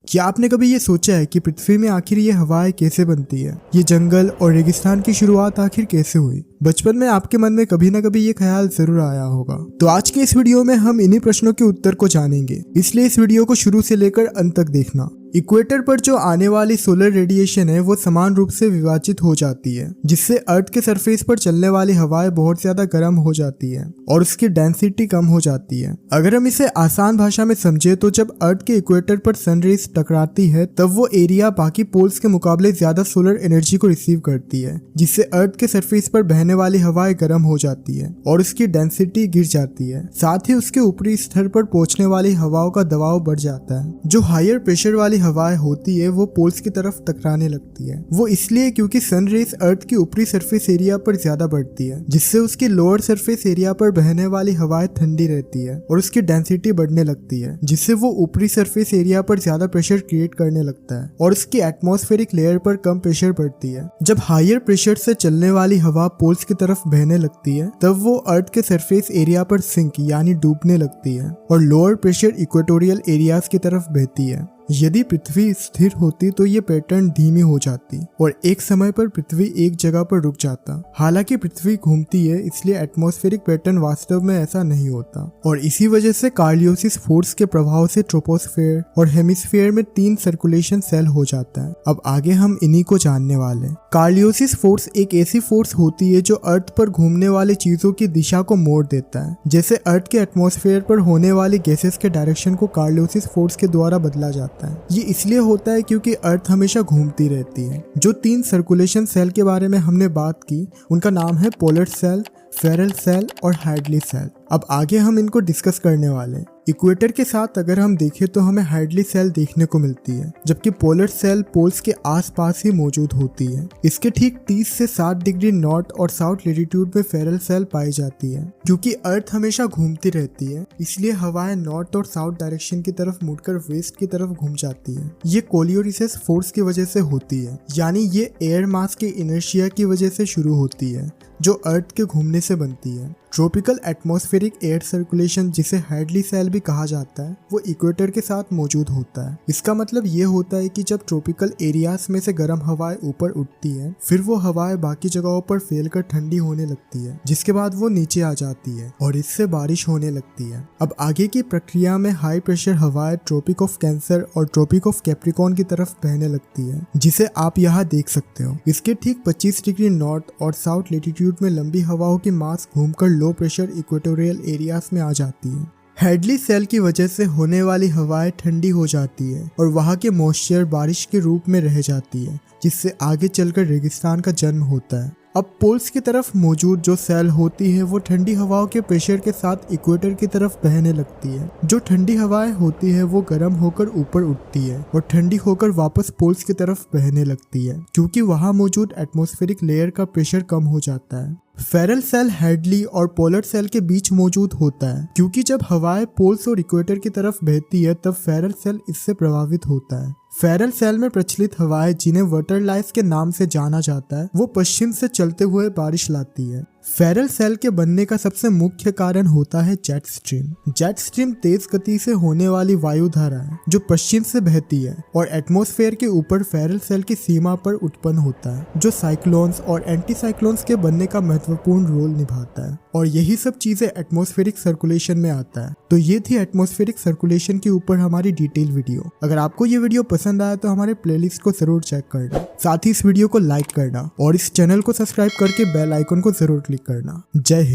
क्या आपने कभी ये सोचा है कि पृथ्वी में आखिर ये हवाएं कैसे बनती है? ये जंगल और रेगिस्तान की शुरुआत आखिर कैसे हुई? बचपन में आपके मन में कभी ना कभी ये ख्याल जरूर आया होगा। तो आज के इस वीडियो में हम इन्हीं प्रश्नों के उत्तर को जानेंगे, इसलिए इस वीडियो को शुरू से लेकर अंत तक देखना। इक्वेटर पर जो आने वाली सोलर रेडिएशन है वो समान रूप से विभाजित हो जाती है, जिससे अर्थ के सरफेस पर चलने वाली हवाएं बहुत ज्यादा गर्म हो जाती है और उसकी डेंसिटी कम हो जाती है। अगर हम इसे आसान भाषा में समझे तो जब अर्थ के इक्वेटर पर सन रेज टकराती है तब वो एरिया बाकी पोल्स के मुकाबले ज्यादा सोलर एनर्जी को रिसीव करती है, जिससे अर्थ के सरफेस पर बहने वाली हवाएं गर्म हो जाती है और उसकी डेंसिटी गिर जाती है। साथ ही उसके ऊपरी स्तर पर पहुंचने वाली हवाओं का दबाव बढ़ जाता है। जो हायर प्रेशर वाली हवाएं होती है वो पोल्स की तरफ टकराने लगती है। वो इसलिए क्योंकि सन रेज अर्थ की ऊपरी सरफेस एरिया पर ज्यादा बढ़ती है, जिससे उसकी लोअर सरफेस एरिया पर बहने वाली हवाएं ठंडी रहती है और उसकी डेंसिटी बढ़ने लगती है, जिससे वो ऊपरी सरफेस एरिया पर ज्यादा प्रेशर क्रिएट करने लगता है और उसकी एटमॉस्फेरिक लेयर पर कम प्रेशर पड़ती है। जब हायर प्रेशर से चलने वाली हवा पोल्स की तरफ बहने लगती है तब वो अर्थ के सरफेस एरिया पर सिंक यानी डूबने लगती है और लोअर प्रेशर इक्वेटोरियल एरियाज की तरफ बहती है। यदि पृथ्वी स्थिर होती तो ये पैटर्न धीमी हो जाती और एक समय पर पृथ्वी एक जगह पर रुक जाता। हालांकि पृथ्वी घूमती है इसलिए एटमॉस्फेरिक पैटर्न वास्तव में ऐसा नहीं होता और इसी वजह से कार्लियोसिस फोर्स के प्रभाव से ट्रोपोस्फेयर और हेमिस्फीयर में 3 सर्कुलेशन सेल हो जाता है। अब आगे हम इन्हीं को जानने वाले। कार्लियोसिस फोर्स एक ऐसी फोर्स होती है जो अर्थ पर घूमने वाली चीजों की दिशा को मोड़ देता है। जैसे अर्थ के एटमॉस्फेयर पर होने वाली गैसेस के डायरेक्शन को कार्लियोसिस फोर्स के द्वारा बदला जाता है। ये इसलिए होता है क्योंकि अर्थ हमेशा घूमती रहती है। जो 3 सर्कुलेशन सेल के बारे में हमने बात की उनका नाम है पोलर सेल, फेरल सेल और हाइडली सेल। अब आगे हम इनको डिस्कस करने वाले। इक्वेटर के साथ अगर हम देखें तो हमें हाइडली सेल देखने को मिलती है, जबकि पोलर सेल पोल्स के आसपास ही मौजूद होती है। इसके ठीक 30 से 60 डिग्री नॉर्थ और साउथ लैटिट्यूड में फेरल सेल पाई जाती है। क्योंकि अर्थ हमेशा घूमती रहती है इसलिए हवाएं नॉर्थ और साउथ डायरेक्शन की तरफ मुड़कर वेस्ट की तरफ घूम जाती है। ये कोलियोरिसिस फोर्स की वजह से होती है, यानी ये एयर मास के इनर्शिया की वजह से शुरू होती है जो अर्थ के घूमने से बनती है। ट्रॉपिकल एटमॉस्फेरिक एयर सर्कुलेशन, जिसे हाइडली सेल भी कहा जाता है, वो इक्वेटर के साथ मौजूद होता है। इसका मतलब ये होता है कि जब ट्रॉपिकल एरियाज में से गर्म हवाएं ऊपर उठती है फिर वो हवाएं बाकी जगहों पर फैलकर ठंडी होने लगती है, जिसके बाद वो नीचे आ जाती है और इससे बारिश होने लगती है। अब आगे की प्रक्रिया में हाई प्रेशर हवाएं ट्रॉपिक ऑफ कैंसर और ट्रॉपिक ऑफ कैप्रिकॉर्न की तरफ बहने लगती है, जिसे आप यहाँ देख सकते हो। इसके ठीक 25 डिग्री नॉर्थ और साउथ लैटिट्यूड में लंबी हवाओं की मास घूमकर लो प्रेशर इक्वेटोरियल एरियाज में आ जाती है। हाइडली सेल की वजह से होने वाली हवाएं ठंडी हो जाती है और वहां के मॉइस्चर बारिश के रूप में रह जाती है, जिससे आगे चलकर रेगिस्तान का जन्म होता है। अब पोल्स की तरफ मौजूद जो सेल होती है वो ठंडी हवाओं के प्रेशर के साथ इक्वेटर की तरफ बहने लगती है। जो ठंडी हवाएं होती है वो गर्म होकर ऊपर उठती है और ठंडी होकर वापस पोल्स की तरफ बहने लगती है, क्योंकि वहां मौजूद एटमॉस्फेरिक लेयर का प्रेशर कम हो जाता है। फेरल सेल हाइडली और पोलर सेल के बीच मौजूद होता है, क्योंकि जब हवाएं पोल्स और इक्वेटर की तरफ बहती है तब फेरल सेल इससे प्रभावित होता है। फेरल सेल में प्रचलित हवाएं, जिन्हें वाटरलाइस के नाम से जाना जाता है, वो पश्चिम से चलते हुए बारिश लाती है। फेरल सेल के बनने का सबसे मुख्य कारण होता है जेट स्ट्रीम। जेट स्ट्रीम तेज गति से होने वाली वायु धारा है जो पश्चिम से बहती है और एटमॉस्फेयर के ऊपर फेरल सेल की सीमा पर उत्पन्न होता है, जो साइक्लोन्स और एंटी साइक्लोन्स के बनने का महत्वपूर्ण रोल निभाता है। और यही सब चीजें एटमॉस्फेरिक सर्कुलेशन में आता है। तो ये थी एटमॉस्फेरिक सर्कुलेशन के ऊपर हमारी डिटेल वीडियो। अगर आपको ये वीडियो पसंद आया तो हमारे प्लेलिस्ट को जरूर चेक करना, साथ ही इस वीडियो को लाइक करना और इस चैनल को सब्सक्राइब करके बेल आइकन को जरूर क्लिक करना। जय हिंद।